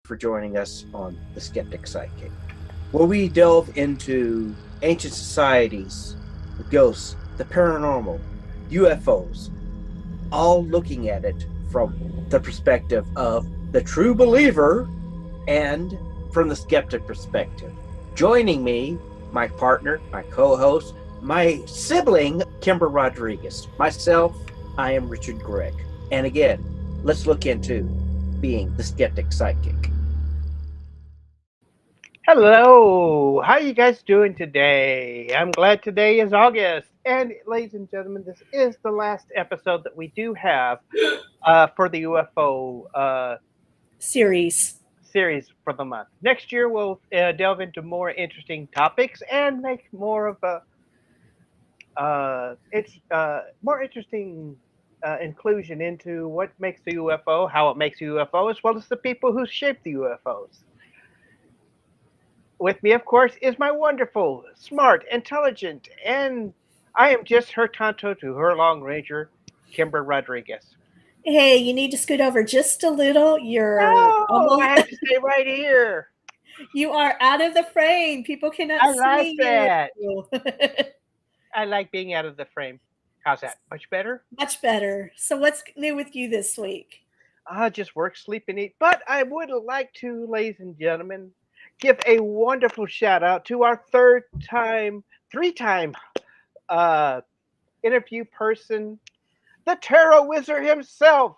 for joining us on The Skeptic Psychic, where we delve into ancient societies, the ghosts, the paranormal, UFOs, all looking at it from the perspective of the true believer and from the skeptic perspective. Joining me, my partner, my co-host, my sibling, Kimber Rodriguez. Myself, I am Richard Gregg. And again, let's look into being the skeptic psychic. Hello, how are you guys doing today? I'm glad today is August. And ladies and gentlemen, this is the last episode that we do have for the UFO series. series for the month. Next year, we'll delve into more interesting topics and make more of a it's more interesting inclusion into what makes the UFO, how it makes a UFO, as well as the people who shape the UFOs. With me, of course, is my wonderful, smart, intelligent, and I am just her Tonto to her Long Ranger, Kimber Rodriguez. Hey, you need to scoot over just a little. You're No, I have to stay right here. You are out of the frame. People cannot I like see that. you. I like being out of the frame. How's that? Much better? Much better. So what's new with you this week? Just work, sleep, and eat. But I would like to, ladies and gentlemen, give a wonderful shout out to our three-time uh, interview person, the tarot wizard himself,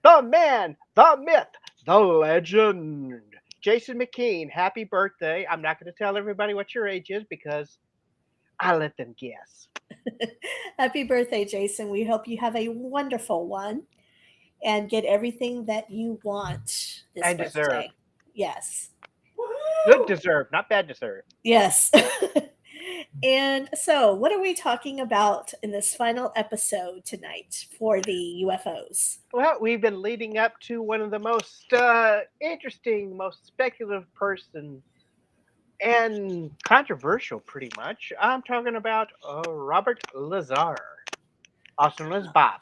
the man, the myth, the legend, Jason McKean. Happy birthday. I'm not going to tell everybody what your age is because I let them guess. Happy birthday, Jason. We hope you have a wonderful one and get everything that you want this And birthday. deserve. Yes. Good deserve, not bad deserve. Yes. And so, what are we talking about in this final episode tonight for the UFOs? Well, we've been leading up to one of the most interesting, most speculative person and controversial, pretty much. I'm talking about Robert Lazar, also known as Bob.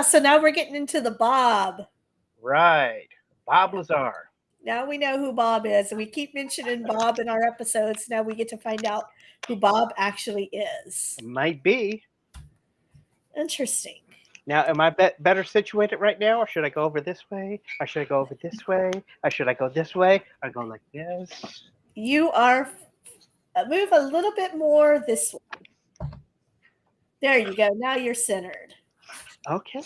So now we're getting into the Bob. Right, Bob Lazar. Now we know who Bob is, and we keep mentioning Bob in our episodes. Now we get to find out who Bob actually is. Might be. Interesting. Now, am I better situated right now, or should I go over this way, or should I go over this way, or should I go this way, or go like this? You are move a little bit more this way. There you go. Now you're centered. Okay.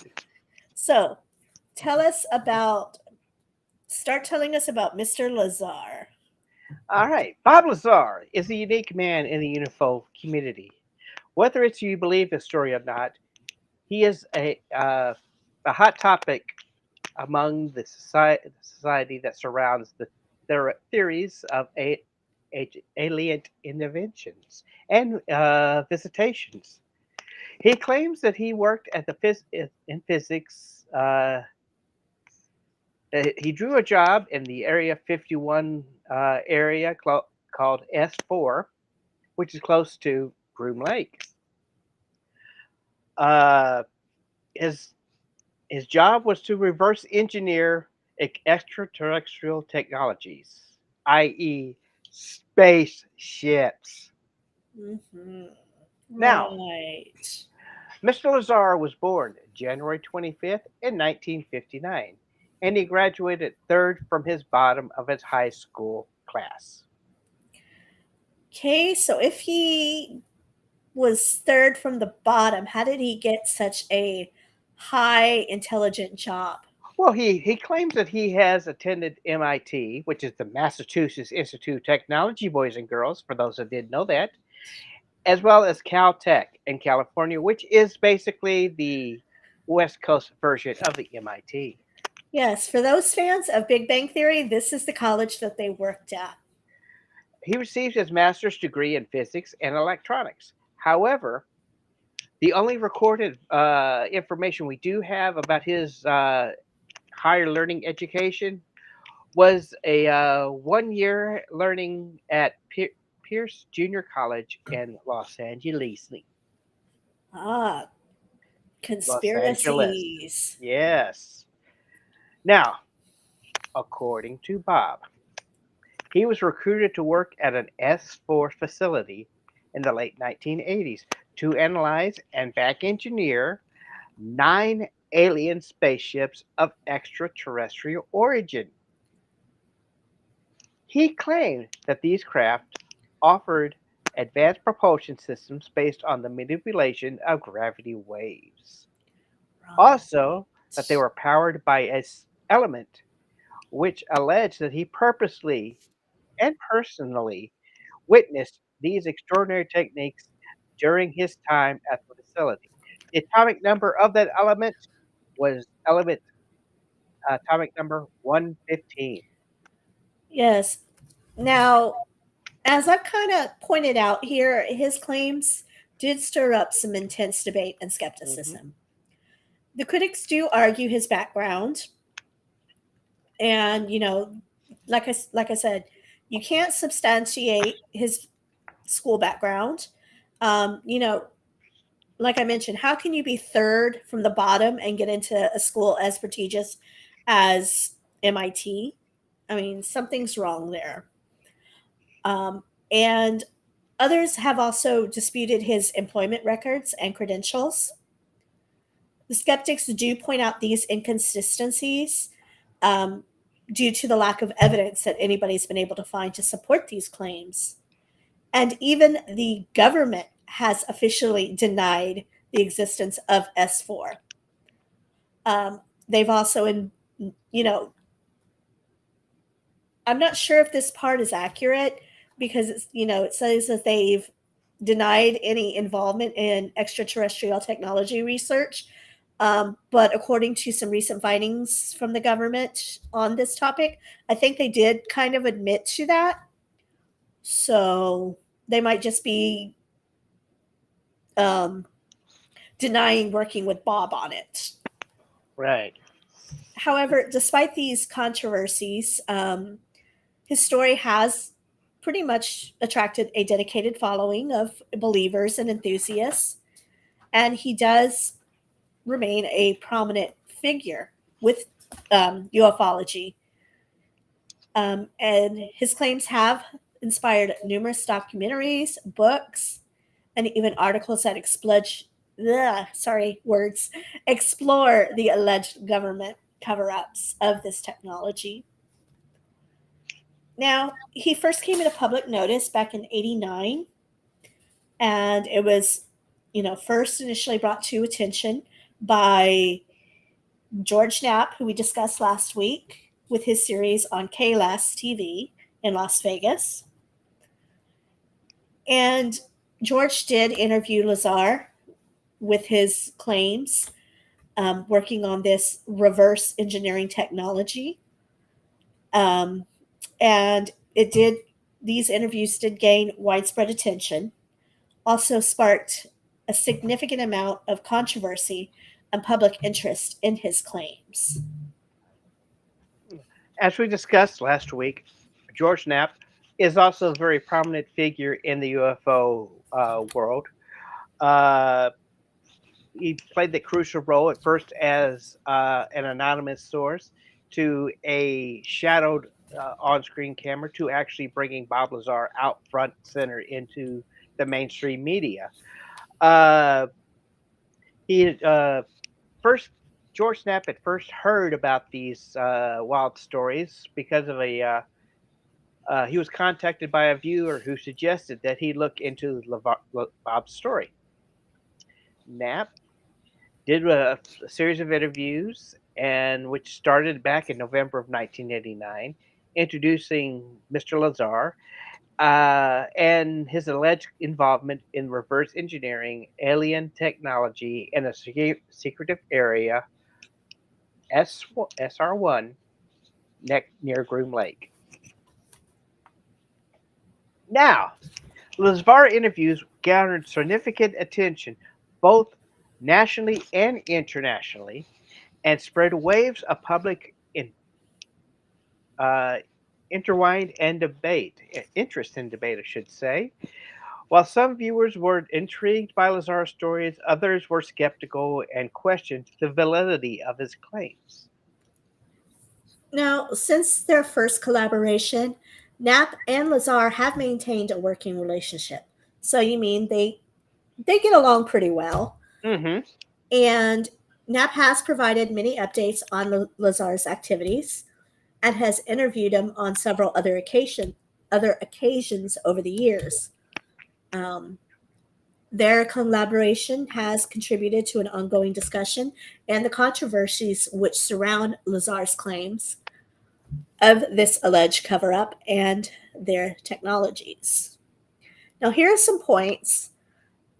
So, start telling us about Mr. Lazar. All right. Bob Lazar is a unique man in the UFO community. Whether it's you believe his story or not, he is a hot topic among the society that surrounds the theories of alien interventions and visitations. He claims that he worked at in physics. He drew a job in the Area 51 area called S4, which is close to Groom Lake. Uh, his his job was to reverse engineer extraterrestrial technologies, i.e., spaceships. Mm-hmm. Now, Right. Mr. Lazar was born January 25th in 1959, and he graduated third from his bottom of his high school class. Okay, so if he was third from the bottom, how did he get such a high intelligent job? Well, he claims that he has attended MIT, which is the Massachusetts Institute of Technology, boys and girls, for those that didn't know that, as well as Caltech in California, which is basically the West Coast version of the MIT. Yes, for those fans of Big Bang Theory, this is the college that they worked at. He received his master's degree in physics and electronics. However, the only recorded information we do have about his higher learning education was a 1 year learning at Pierce Junior College in Los Angeles. Ah, Los Angeles. conspiracies. Yes. Now, according to Bob. He was recruited to work at an S4 facility in the late 1980s to analyze and back engineer 9 alien spaceships of extraterrestrial origin. He claimed that these craft offered advanced propulsion systems based on the manipulation of gravity waves. Right. Also, that they were powered by an element which alleged that he purposely and personally witnessed these extraordinary techniques during his time at the facility. The atomic number of that element was element atomic number 115. Yes. Now, as I've kind of pointed out here, his claims did stir up some intense debate and Mhm. skepticism. The critics do argue his background, and like I said, you can't substantiate his school background. Um, you know, like I mentioned, how can you be third from the bottom and get into a school as prestigious as MIT? I mean, something's wrong there. And others have also disputed his employment records and credentials. The skeptics do point out these inconsistencies um, due to the lack of evidence that anybody's been able to find to support these claims. And even the government has officially denied the existence of S4. They've also, you know, I'm not sure if this part is accurate because it says that they've denied any involvement in extraterrestrial technology research. But according to some recent findings from the government on this topic, I think they did kind of admit to that. So they might just be um, denying working with Bob on it. Right. However, despite these controversies, his story has pretty much attracted a dedicated following of believers and enthusiasts, and he does remain a prominent figure with ufology. And his claims have inspired numerous documentaries, books, and even articles that explore the alleged government cover-ups of this technology. Now, he first came into public notice back in '89, and it was, first initially brought to attention by George Knapp, who we discussed last week with his series on KLAS TV in Las Vegas. And George did interview Lazar with his claims, working on this reverse engineering technology. Um, and these interviews did gain widespread attention, also sparked a significant amount of controversy and public interest in his claims. As we discussed last week, George Knapp is also a very prominent figure in the UFO world. Uh, he played the crucial role at first as an anonymous source to a shadowed on-screen camera to actually bringing Bob Lazar out front center into the mainstream media. Uh, he first George Knapp had first heard about these wild stories because of he was contacted by a viewer who suggested that he look into Bob's story. Knapp did a series of interviews, and which started back in November of 1989, introducing Mr. Lazar and his alleged involvement in reverse engineering alien technology in a secretive area, SR1, near Groom Lake. Now, Lazar interviews garnered significant attention both nationally and internationally and spread waves of public uh, intertwined and interest in debate, I should say. While some viewers were intrigued by Lazar's stories, others were skeptical and questioned the validity of his claims. Now, since their first collaboration, Knapp and Lazar have maintained a working relationship. So you mean they get along pretty well. Mm-hmm. And Knapp has provided many updates on Lazar's activities and has interviewed him on several other occasions over the years. Um, their collaboration has contributed to an ongoing discussion and the controversies which surround Lazar's claims of this alleged cover up and their technologies. Now, here are some points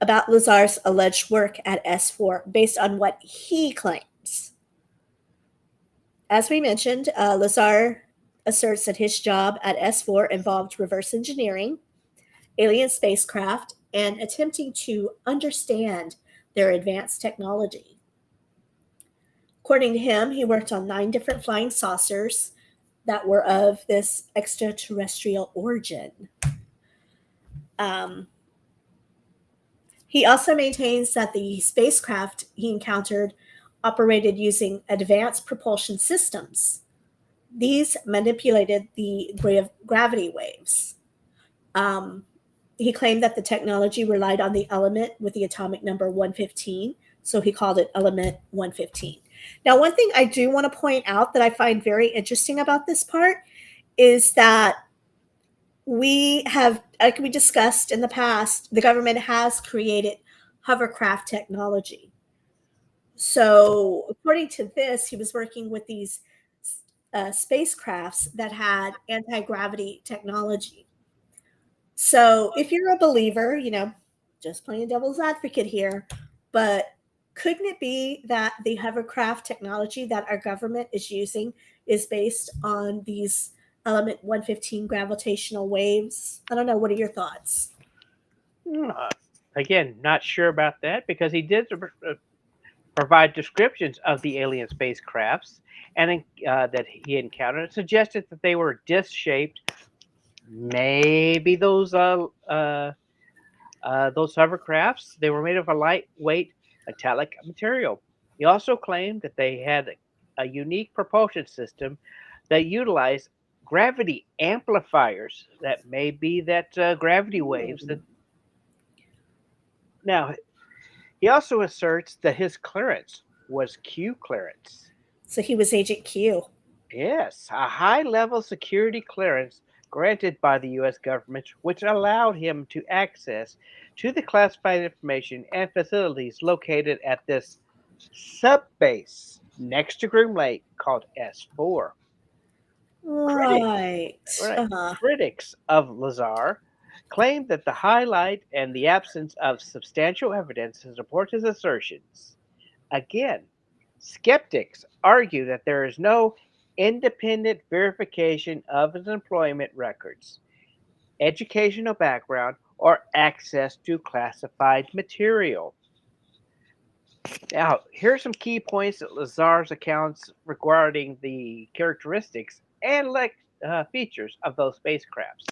about Lazar's alleged work at S4 based on what he claims. As we mentioned, Lazar asserts that his job at S4 involved reverse engineering, alien spacecraft, and attempting to understand their advanced technology. According to him, he worked on 9 different flying saucers that were of this extraterrestrial origin. Um, he also maintains that the spacecraft he encountered operated using advanced propulsion systems. These manipulated the gravity waves. Um, he claimed that the technology relied on the element with the atomic number 115, so he called it element 115. Now, one thing I do want to point out that I find very interesting about this part is that we have, like we discussed in the past, the government has created hovercraft technology. So, according to this, he was working with these spacecrafts that had anti gravity technology. So, if you're a believer, just playing devil's advocate here, but couldn't it be that the hovercraft technology that our government is using is based on these element 115 gravitational waves? I don't know. What are your thoughts? Uh, Again, not sure about that because he did provide descriptions of the alien spacecrafts and that he encountered. It suggested that they were disc-shaped. Maybe those hovercrafts, they were made of a lightweight metallic material. He also claimed that they had a unique propulsion system that utilized gravity amplifiers. That may be that gravity waves. Now, he also asserts that his clearance was Q clearance. So he was Agent Q. Yes, a high level security clearance granted by the US government, which allowed him to access to the classified information and facilities located at this subbase next to Groom Lake called S4. Critics, Right. right, Uh-huh. critics of Lazar claim that the highlight and the absence of substantial evidence to support his assertions. Again, skeptics argue that there is no independent verification of his employment records, educational background, or access to classified material. Now, here are some key points that Lazar's accounts regarding the characteristics and features of those spacecrafts.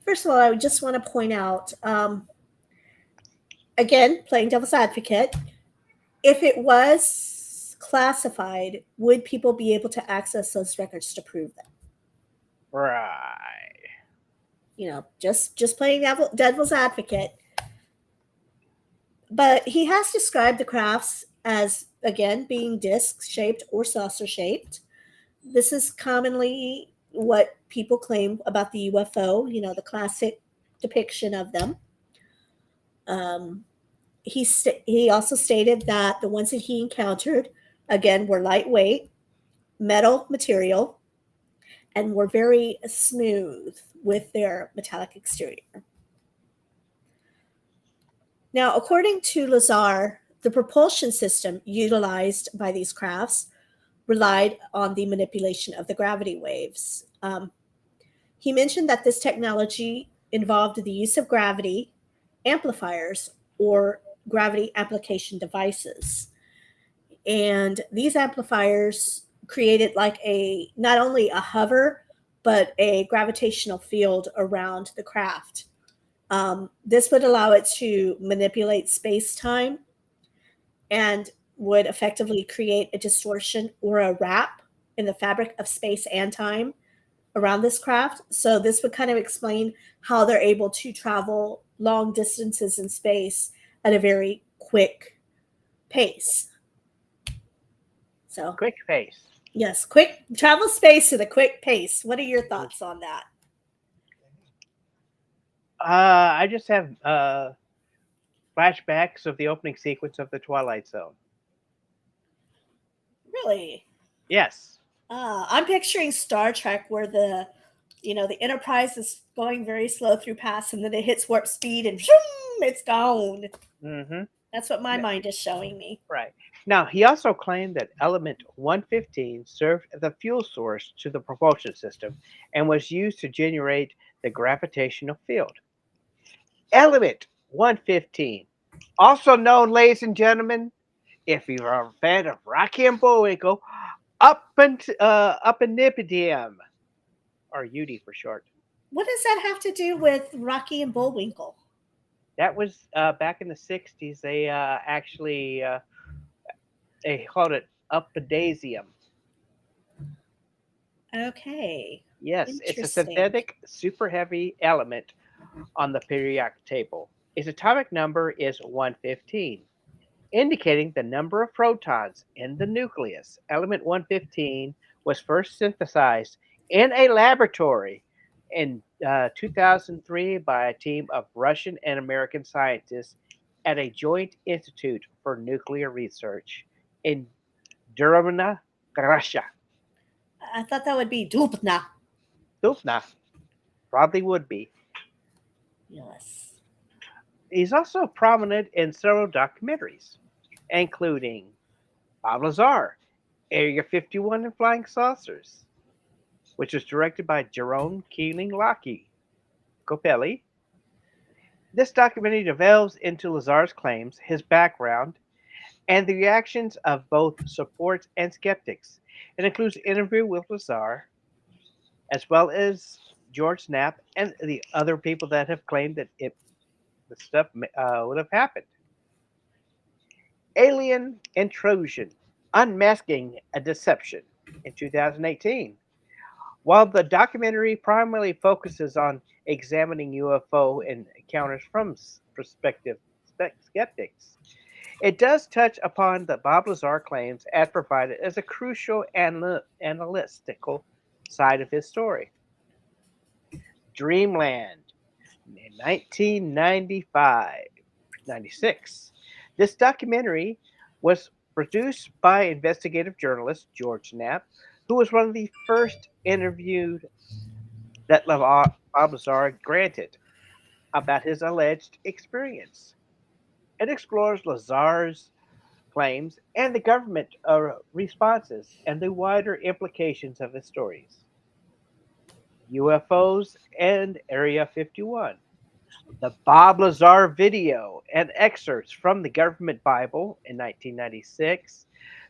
First of all, I just want to point out, again, playing devil's advocate, if it was classified, would people be able to access those records to prove them? Right. Just playing devil's advocate. But he has described the crafts as, again, being disc shaped or saucer shaped. This is commonly what people claim about the UFO, the classic depiction of them. Um, he also stated that the ones that he encountered, again, were lightweight, metal material, and were very smooth with their metallic exterior. Now, according to Lazar, the propulsion system utilized by these crafts relied on the manipulation of the gravity waves. He mentioned that this technology involved the use of gravity amplifiers or gravity application devices. And these amplifiers created like not only a hover, but a gravitational field around the craft. This would allow it to manipulate space time and would effectively create a distortion or a wrap in the fabric of space and time around this craft. So this would kind of explain how they're able to travel long distances in space at a very quick pace. So Quick pace. yes, quick travel space at a quick pace. What are your thoughts on that? I just have flashbacks of the opening sequence of the Twilight Zone. Really? Yes. I'm picturing Star Trek where the Enterprise is going very slow through paths and then it hits warp speed and zoom, it's gone. Mm-hmm. That's what my mind is showing me. Right. Now, he also claimed that element 115 served as a fuel source to the propulsion system and was used to generate the gravitational field. Element 115, also known, ladies and gentlemen, if you're a fan of Rocky and Bullwinkle, up in Nipidium, or UD for short. What does that have to do with Rocky and Bullwinkle? That was back in the 60s. They actually they called it Upidasium. Okay. Yes, it's a Interesting. synthetic super heavy element on the periodic table. Its atomic number is 115, indicating the number of protons in the nucleus. Element 115 was first synthesized in a laboratory in 2003 by a team of Russian and American scientists at a joint institute for nuclear research in Duromina, Russia. I thought that would be Dubna. Dubna probably would be. Yes. He's also prominent in several documentaries, including Bob Lazar, Area 51 and Flying Saucers, which was directed by Jerome Keeling Lockie Copelli. This documentary delves into Lazar's claims, his background, and the reactions of both supports and skeptics. It includes an interview with Lazar, as well as George Knapp and the other people that have claimed that the stuff would have happened. Alien Intrusion, Unmasking a Deception in 2018. While the documentary primarily focuses on examining UFO encounters from prospective skeptics, it does touch upon the Bob Lazar claims as provided as a crucial analytical side of his story. Dreamland in 1995 96. This documentary was produced by investigative journalist George Knapp, who was one of the first interviewed that Bob Lazar granted about his alleged experience. It explores Lazar's claims and the government responses and the wider implications of his stories. UFOs and Area 51. The Bob Lazar video and excerpts from the Government Bible in 1996.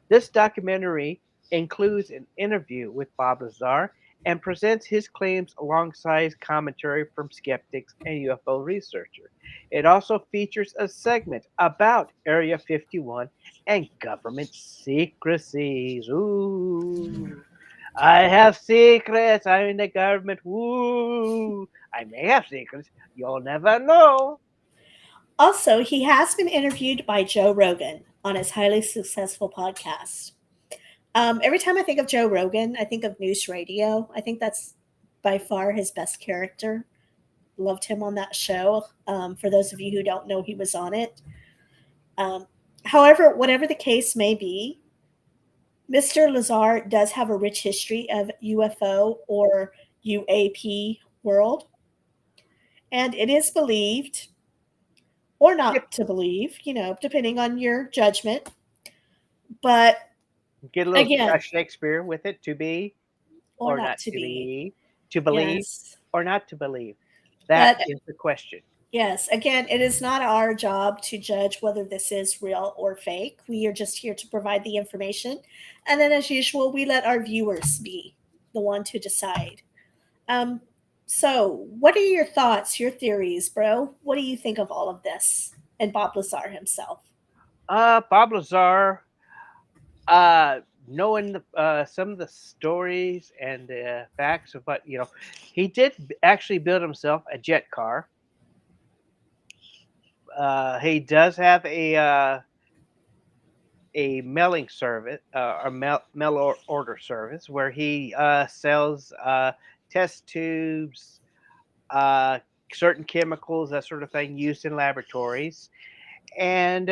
This documentary includes an interview with Bob Lazar and presents his claims alongside commentary from skeptics and UFO researchers. It also features a segment about Area 51 and government secrecies. Ooh. I have secrets. I'm in the government. Woo! I may have secrets. You'll never know. Also, he has been interviewed by Joe Rogan on his highly successful podcast. Every time I think of Joe Rogan, I think of News Radio. I think that's by far his best character. Loved him on that show. For those of you who don't know, he was on it. However, whatever the case may be, Mr. Lazar does have a rich history of UFO or UAP world. And it is believed, or not to believe, depending on your judgment. But Get a little again, Shakespeare with it. To be or not to be. be. To believe Yes. or not to believe. That But is the question. yes, again, it is not our job to judge whether this is real or fake. We are just here to provide the information. And then, as usual, we let our viewers be the one to decide. So, what are your thoughts, your theories, bro? What do you think of all of this and Bob Lazar himself? Bob Lazar knowing some of the stories and the facts of what he did actually build himself a jet car. He does have a mailing service, or order service, where he sells test tubes, uh, certain chemicals, that sort of thing, used in laboratories. And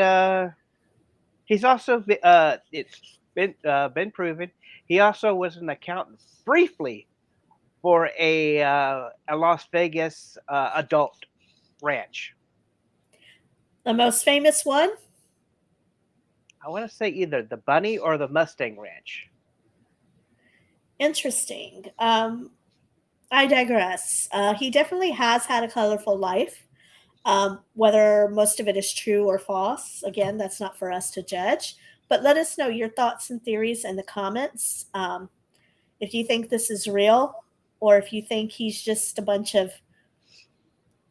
he's also it's been proven he also was an accountant briefly for a Las Vegas adult ranch. The most famous one? I want to say either the Bunny or the Mustang Ranch. Interesting. I digress. He definitely has had a colorful life. Whether most of it is true or false, again, that's not for us to judge. But let us know your thoughts and theories in the comments. If you think this is real, or if you think he's just a bunch of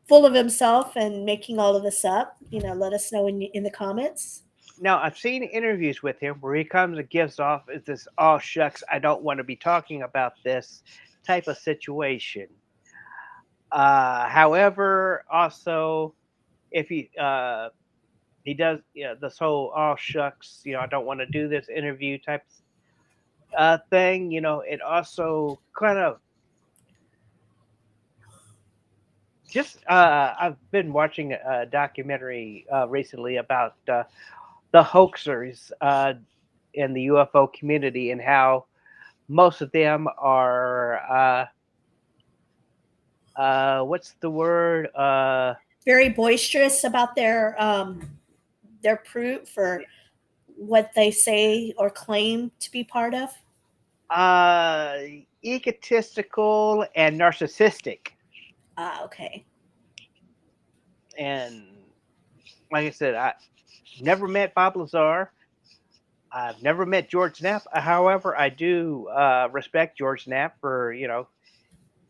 full of himself and making all of this up, let us know in the comments. Now, I've seen interviews with him where he comes and gives off this, oh shucks, I don't want to be talking about this type of situation. However, also, if he does, this whole oh shucks, I don't want to do this interview type thing. It also kind of just I've been watching a documentary recently about the hoaxers in the UFO community, and how most of them are what's the word? Very boisterous about their proof or what they say or claim to be part of. Uh, Egotistical and narcissistic. Okay. And like I said, I never met Bob Lazar. I've never met George Knapp. However, I do respect George Knapp for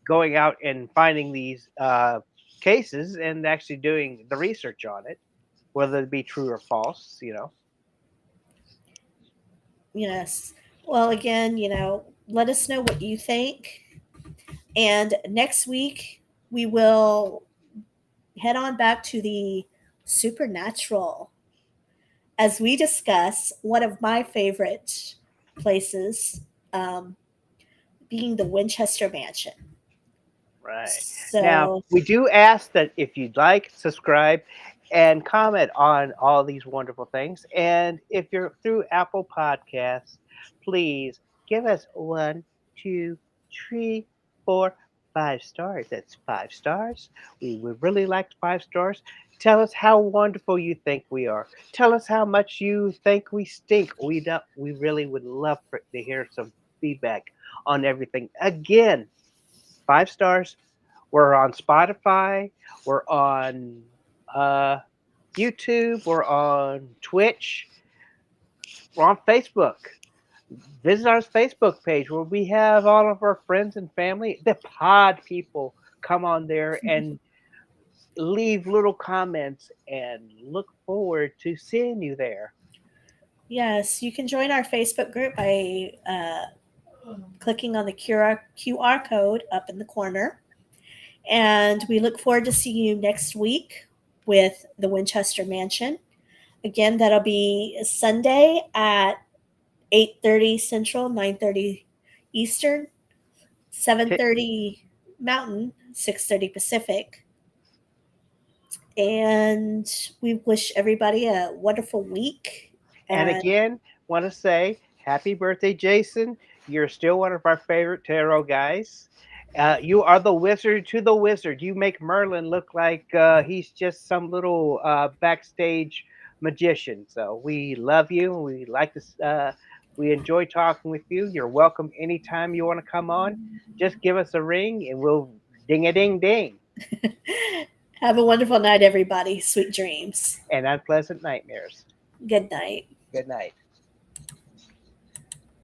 going out and finding these cases and actually doing the research on it, whether it be true or false. Yes. Well, again, let us know what you think. And next week, we will head on back to the supernatural as we discuss one of my favorite places, um, being the Winchester Mansion. Right. Now, So, we do ask that if you'd like, subscribe and comment on all these wonderful things. And if you're through Apple Podcasts, please give us 1, 2, 3, 4, 5 stars. That's 5 stars. We would really like 5 stars. Tell us how wonderful you think we are. Tell us how much you think we stink. We really would love to hear some feedback on everything. Again, 5 stars. We're on Spotify. We're on uh, YouTube. We're on Twitch. We're on Facebook. Visit our Facebook page where we have all of our friends and family. The pod people come on there and leave little comments, and look forward to seeing you there. yes, you can join our Facebook group by clicking on the QR code up in the corner. And we look forward to seeing you next week with the Winchester Mansion. Again, that'll be Sunday at 8:30 Central, 9:30 Eastern, 7:30 Mountain, 6:30 Pacific. And we wish everybody a wonderful week. And again, want to say happy birthday, Jason. You're still one of our favorite tarot guys. You are the wizard to the wizard. You make Merlin look like he's just some little backstage magician. So we love you. We like to. We enjoy talking with you. You're welcome anytime you want to come on. Just give us a ring and we'll ding a ding ding. Have a wonderful night, everybody. Sweet dreams. And unpleasant nightmares. Good night. Good night.